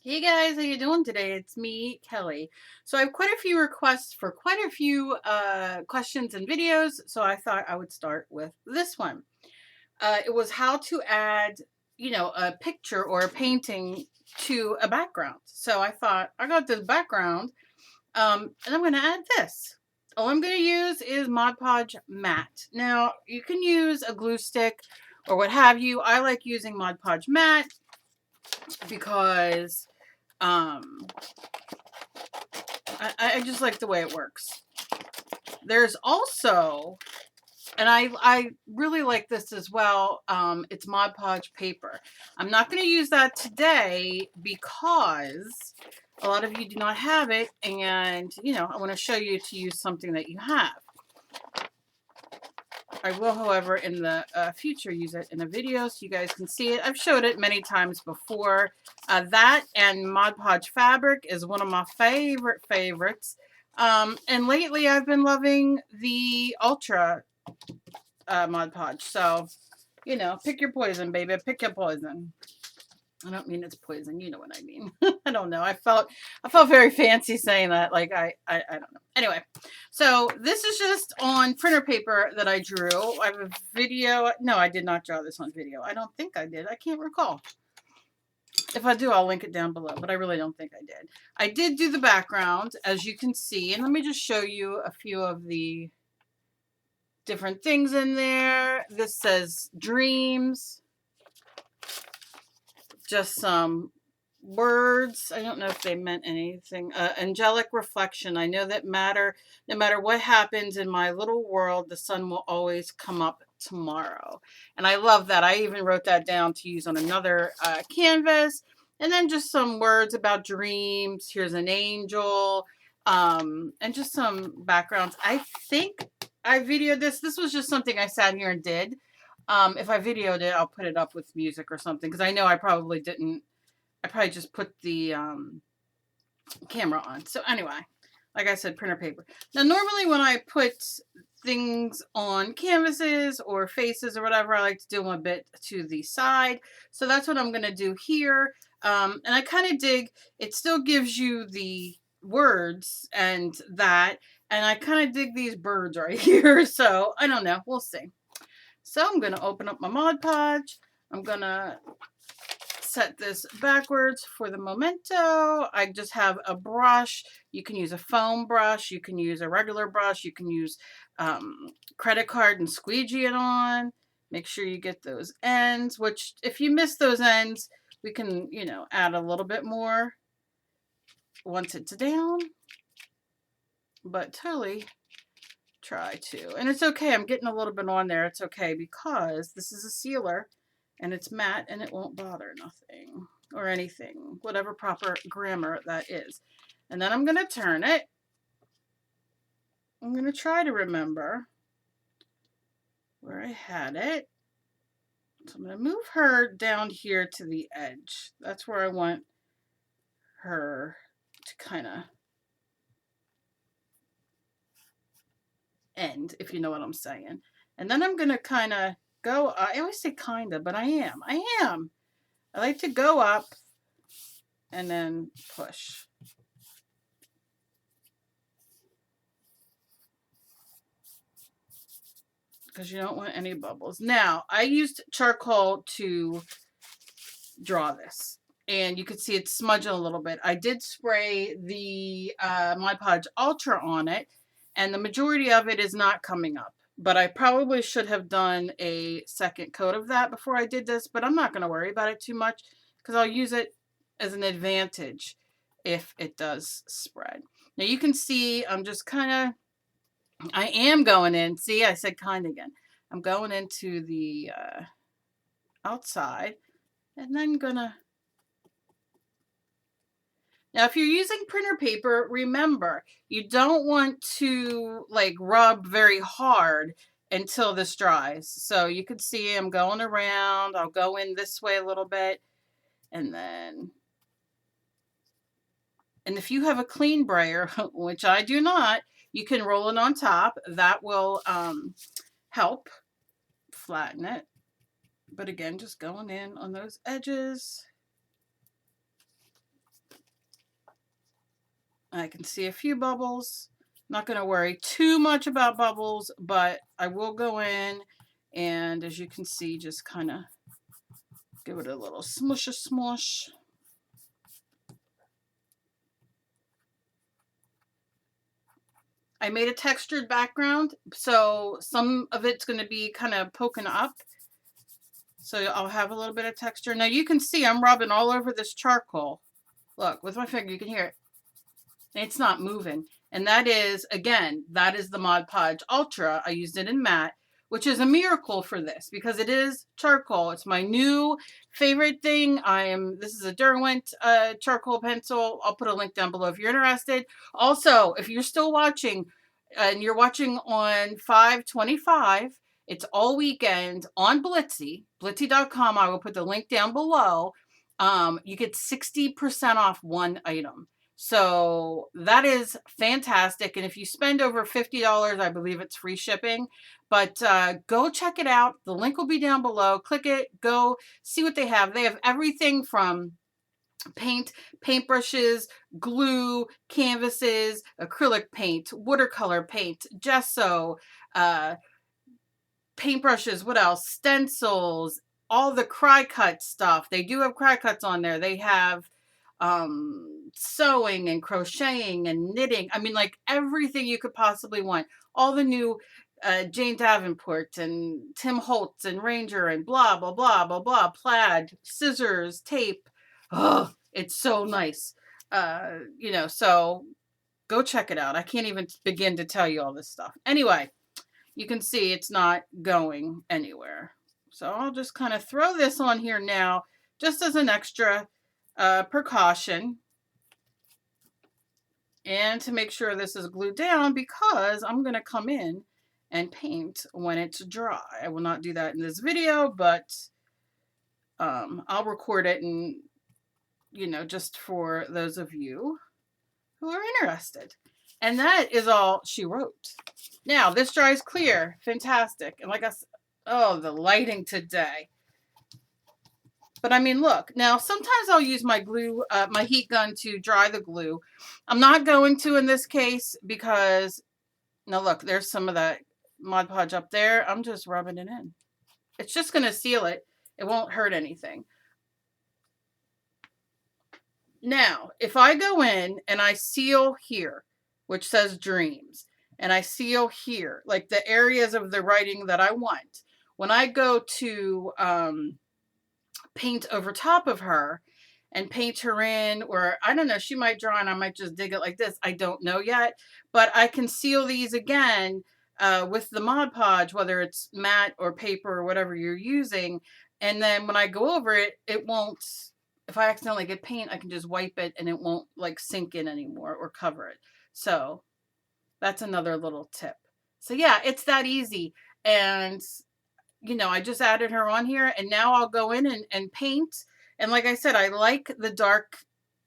Hey guys, how you doing today? It's me, Kelly. So I have quite a few requests for quite a few questions and videos, so I thought I would start with this one. It was how to add, a picture or a painting to a background. So I thought I got this background, and I'm going to add this. All I'm going to use is Mod Podge matte. Now you can use a glue stick or what have you. I like using Mod Podge matte because um, I just like the way it works. There's also, and I really like this as well, it's Mod Podge paper. I'm not going to use that today because a lot of you do not have it, and, I want to show you to use something that you have. I will, however, in the future use it in a video so you guys can see it. I've showed it many times before. That and Mod Podge fabric is one of my favorites. And lately I've been loving the Ultra Mod Podge. So, pick your poison, baby. Pick your poison. I don't mean it's poison. You know what I mean. I don't know. I felt very fancy saying that. Like I don't know. Anyway, so this is just on printer paper that I drew. I have a video. No, I did not draw this on video. I don't think I did. I can't recall. If I do, I'll link it down below, but I really don't think I did. I did do the background, as you can see, and let me just show you a few of the different things in there. This says dreams. Just some words. I don't know if they meant anything. Angelic reflection. I know that no matter what happens in my little world, the sun will always come up tomorrow. And I love that. I even wrote that down to use on another canvas. And then just some words about dreams. Here's an angel. And just some backgrounds. I think I videoed this. This was just something I sat here and did. If I videoed it, I'll put it up with music or something, because I know I probably didn't. I probably just put the camera on. So anyway, like I said, printer paper. Now, normally when I put things on canvases or faces or whatever, I like to do them a bit to the side. So that's what I'm going to do here. And I kind of dig, it still gives you the words and that. And I kind of dig these birds right here. So I don't know. We'll see. So I'm going to open up my Mod Podge. I'm going to set this backwards for the memento. I just have a brush. You can use a foam brush. You can use a regular brush. You can use credit card and squeegee it on. Make sure you get those ends, which if you miss those ends, we can, add a little bit more once it's down. But totally try to. And it's okay. I'm getting a little bit on there. It's okay because this is a sealer and it's matte and it won't bother nothing or anything, whatever proper grammar that is. And then I'm going to turn it. I'm going to try to remember where I had it. So I'm going to move her down here to the edge. That's where I want her to kind of end, if you know what I'm saying. And then I'm going to kind of go, I always say kind of, but I am. I like to go up and then push. Because you don't want any bubbles. Now, I used charcoal to draw this. And you can see it's smudging a little bit. I did spray the Mod Podge Ultra on it. And the majority of it is not coming up. But I probably should have done a second coat of that before I did this. But I'm not going to worry about it too much, because I'll use it as an advantage if it does spread. Now you can see I'm just kind of, I am going in. See, I said kind again. I'm going into the outside and then gonna. Now, if you're using printer paper, remember, you don't want to like rub very hard until this dries. So you can see I'm going around. I'll go in this way a little bit and then. And if you have a clean brayer, which I do not, you can roll it on top. That will help flatten it. But again, just going in on those edges. I can see a few bubbles. Not going to worry too much about bubbles, but I will go in and, as you can see, just kind of give it a little smush a smush. I made a textured background, so some of it's going to be kind of poking up. So I'll have a little bit of texture. Now you can see I'm rubbing all over this charcoal. Look, with my finger, you can hear it. It's not moving. And that is, again, that is the Mod Podge Ultra. I used it in matte, which is a miracle for this because it is charcoal. It's my new favorite thing. This is a Derwent charcoal pencil. I'll put a link down below if you're interested. Also, if you're still watching and you're watching on 5/25, it's all weekend on Blitsy, blitsy.com. I will put the link down below. You get 60% off one item. So that is fantastic. And if you spend over $50, I believe it's free shipping. But go check it out. The link will be down below. Click it. Go see what they have. They have everything from paintbrushes, glue, canvases, acrylic paint, watercolor paint, gesso, paintbrushes, what else? Stencils, all the cry cut stuff. They do have cry cuts on there. They have sewing and crocheting and knitting. I mean, like everything you could possibly want. All the new Jane Davenport and Tim Holtz and Ranger and blah, blah, blah, blah, blah, plaid, scissors, tape. Oh, it's so nice. You know, so go check it out. I can't even begin to tell you all this stuff. Anyway, you can see it's not going anywhere. So I'll just kind of throw this on here now, just as an extra precaution. And to make sure this is glued down because I'm going to come in and paint when it's dry. I will not do that in this video, but I'll record it and, you know, just for those of you who are interested. And that is all she wrote. Now, this dries clear. Fantastic. And like I said, oh, the lighting today. But I mean, look, now sometimes I'll use my glue, my heat gun to dry the glue. I'm not going to in this case because, now look, there's some of that Mod Podge up there. I'm just rubbing it in. It's just going to seal it. It won't hurt anything. Now, if I go in and I seal here, which says dreams, and I seal here, like the areas of the writing that I want, when I go to paint over top of her and paint her in, or I don't know, she might draw and I might just dig it like this. I don't know yet, but I can seal these again with the Mod Podge, whether it's matte or paper or whatever you're using. And then when I go over it, it won't, if I accidentally get paint, I can just wipe it and it won't like sink in anymore or cover it. So that's another little tip. So yeah, it's that easy. And you know, I just added her on here and now I'll go in and paint. And like I said, I like the dark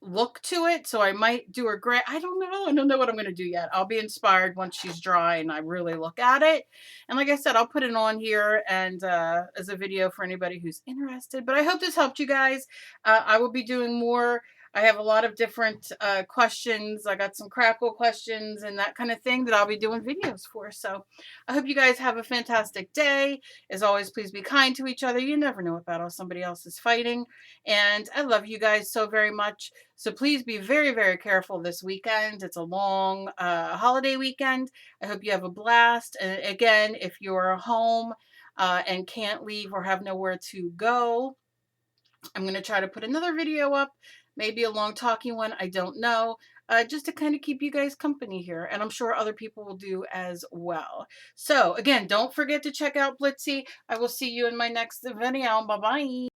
look to it. So I might do her gray. I don't know. I don't know what I'm going to do yet. I'll be inspired once she's dry and I really look at it. And like I said, I'll put it on here and as a video for anybody who's interested. But I hope this helped you guys. I will be doing more. I have a lot of different questions. I got some crackle questions and that kind of thing that I'll be doing videos for. So I hope you guys have a fantastic day. As always, please be kind to each other. You never know what battle somebody else is fighting. And I love you guys so very much. So please be very, very careful this weekend. It's a long holiday weekend. I hope you have a blast. And again, if you're home and can't leave or have nowhere to go, I'm going to try to put another video up. Maybe a long talking one, I don't know, just to kind of keep you guys company here. And I'm sure other people will do as well. So again, don't forget to check out Blitsy. I will see you in my next video. Bye-bye.